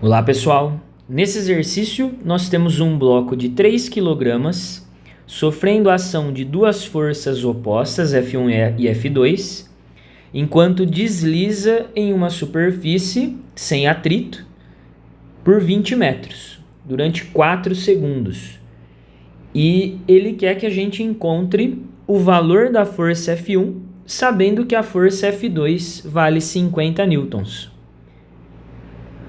Olá pessoal, nesse exercício nós temos um bloco de 3 kg sofrendo a ação de duas forças opostas, F1 e F2, enquanto desliza em uma superfície sem atrito por 20 metros, durante 4 segundos. E ele quer que a gente encontre o valor da força F1, sabendo que a força F2 vale 50 newtons.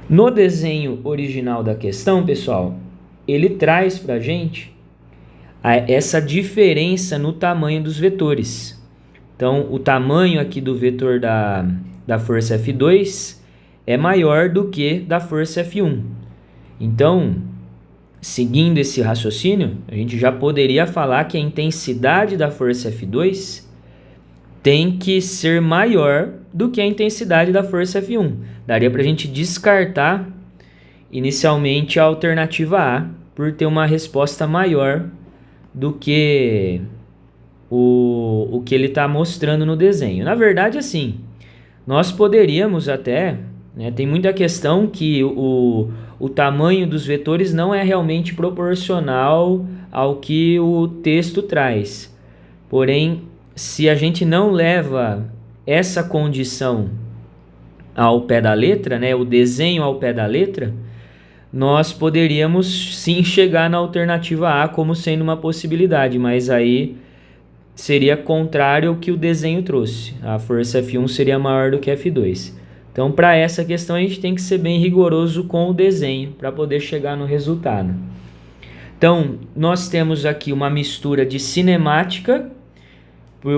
No desenho original da questão, pessoal, ele traz para a gente essa diferença no tamanho dos vetores. Então, o tamanho aqui do vetor da força F2 é maior do que da força F1. Então, seguindo esse raciocínio, a gente já poderia falar que a intensidade da força F2 tem que ser maior do que a intensidade da força F1. Daria para a gente descartar inicialmente a alternativa A por ter uma resposta maior do que o que ele está mostrando no desenho. Na verdade, assim, nós poderíamos até, tem muita questão que o tamanho dos vetores não é realmente proporcional ao que o texto traz. Porém, se a gente não leva essa condição ao pé da letra, o desenho ao pé da letra, nós poderíamos sim chegar na alternativa A como sendo uma possibilidade, mas aí seria contrário ao que o desenho trouxe. A força F1 seria maior do que F2. Então, para essa questão, a gente tem que ser bem rigoroso com o desenho para poder chegar no resultado. Então, nós temos aqui uma mistura de cinemática,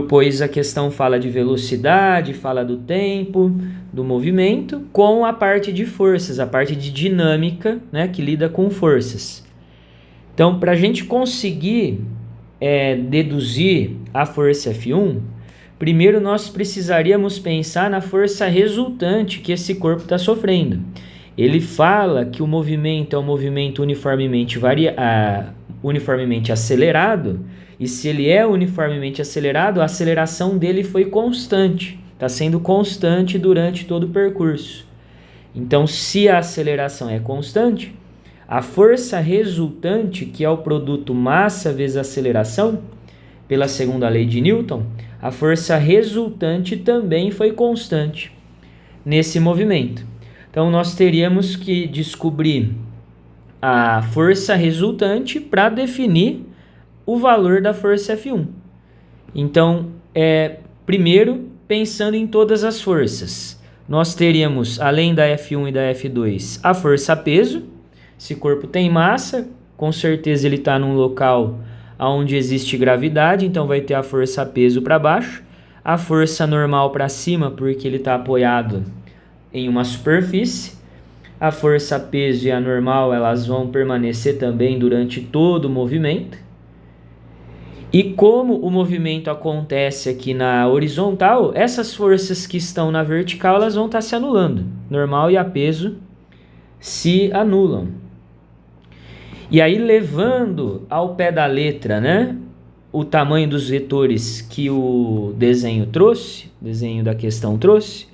pois a questão fala de velocidade, fala do tempo, do movimento, com a parte de forças, a parte de dinâmica, que lida com forças. Então, para a gente conseguir deduzir a força F1, primeiro nós precisaríamos pensar na força resultante que esse corpo está sofrendo. Ele fala que o movimento é um movimento uniformemente acelerado, e se ele é uniformemente acelerado, a aceleração dele foi constante, está sendo constante durante todo o percurso. Então, se a aceleração é constante, a força resultante, que é o produto massa vezes aceleração, pela segunda lei de Newton, a força resultante também foi constante nesse movimento. Então, nós teríamos que descobrir a força resultante para definir o valor da força F1. Então, primeiro, pensando em todas as forças, nós teríamos, além da F1 e da F2, a força peso. Esse corpo tem massa, com certeza ele está num local onde existe gravidade, então vai ter a força peso para baixo, a força normal para cima, porque ele está apoiado em uma superfície. A força peso e a normal, elas vão permanecer também durante todo o movimento. E como o movimento acontece aqui na horizontal, essas forças que estão na vertical, elas vão estar se anulando. Normal e a peso se anulam. E aí, levando ao pé da letra, o tamanho dos vetores que o desenho trouxe, o desenho da questão trouxe,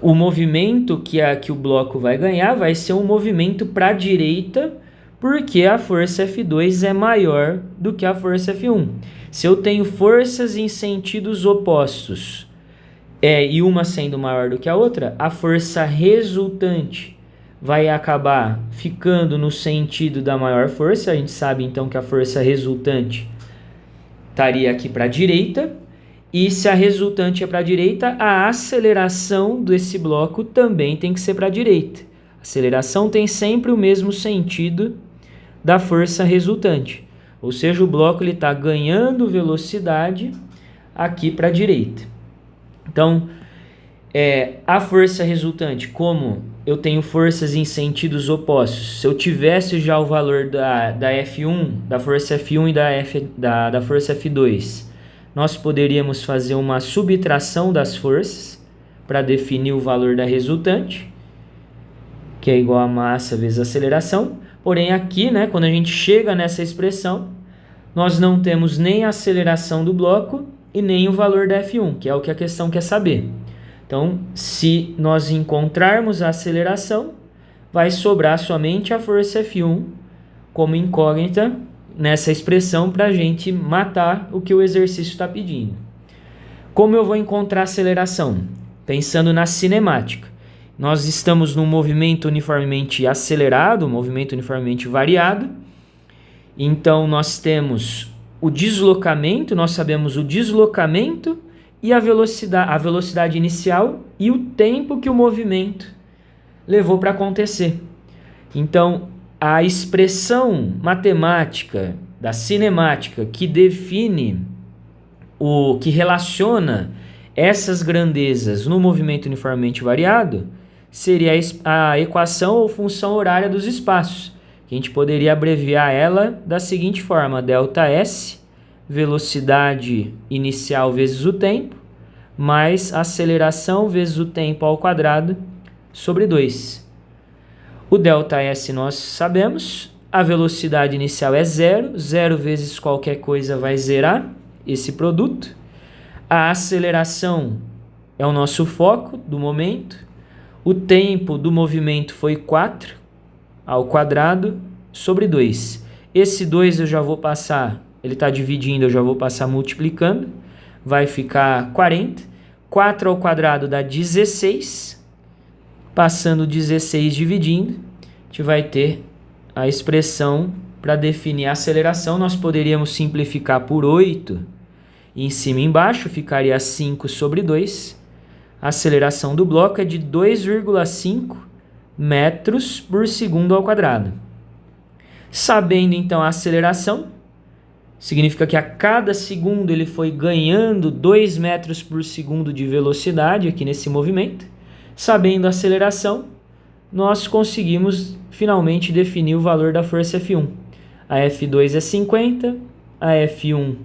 o movimento que o bloco vai ganhar vai ser um movimento para a direita, porque a força F2 é maior do que a força F1. Se eu tenho forças em sentidos opostos e uma sendo maior do que a outra, a força resultante vai acabar ficando no sentido da maior força. A gente sabe então que a força resultante estaria aqui para a direita. E se a resultante é para a direita, a aceleração desse bloco também tem que ser para a direita. A aceleração tem sempre o mesmo sentido da força resultante. Ou seja, o bloco está ganhando velocidade aqui para a direita. Então, a força resultante, como eu tenho forças em sentidos opostos, se eu tivesse já o valor da F1, da força F1 e da força F2, nós poderíamos fazer uma subtração das forças para definir o valor da resultante, que é igual a massa vezes a aceleração. Porém, aqui, quando a gente chega nessa expressão, nós não temos nem a aceleração do bloco e nem o valor da F1, que é o que a questão quer saber. Então, se nós encontrarmos a aceleração, vai sobrar somente a força F1 como incógnita nessa expressão para a gente matar o que o exercício está pedindo. Como eu vou encontrar a aceleração? Pensando na cinemática. Nós estamos num movimento uniformemente acelerado, um movimento uniformemente variado. Então, nós temos o deslocamento, nós sabemos o deslocamento e a velocidade inicial e o tempo que o movimento levou para acontecer. Então, a expressão matemática da cinemática que define que relaciona essas grandezas no movimento uniformemente variado seria a equação ou função horária dos espaços, que a gente poderia abreviar ela da seguinte forma: ΔS, velocidade inicial vezes o tempo, mais aceleração vezes o tempo ao quadrado sobre 2. O ΔS nós sabemos, a velocidade inicial é 0, 0 vezes qualquer coisa vai zerar esse produto. A aceleração é o nosso foco do momento. O tempo do movimento foi 4 ao quadrado sobre 2. Esse 2 eu já vou passar, ele está dividindo, eu já vou passar multiplicando. Vai ficar 40. 4 ao quadrado dá 16. Passando 16 dividindo, a gente vai ter a expressão para definir a aceleração. Nós poderíamos simplificar por 8 em cima e embaixo, ficaria 5 sobre 2. A aceleração do bloco é de 2,5 metros por segundo ao quadrado. Sabendo então a aceleração, significa que a cada segundo ele foi ganhando 2 metros por segundo de velocidade aqui nesse movimento. Sabendo a aceleração, nós conseguimos finalmente definir o valor da força F1. A F2 é 50, a F1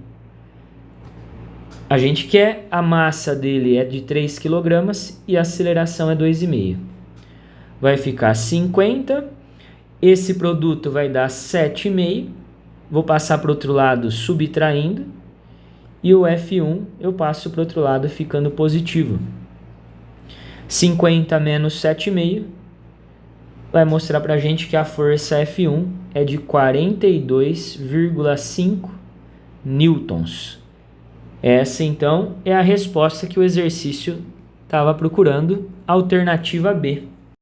a gente quer, a massa dele é de 3 kg e a aceleração é 2,5. Vai ficar 50, esse produto vai dar 7,5, vou passar para o outro lado subtraindo, e o F1 eu passo para o outro lado ficando positivo. 50 menos 7,5 vai mostrar para a gente que a força F1 é de 42,5 newtons. Essa, então, é a resposta que o exercício estava procurando, alternativa B.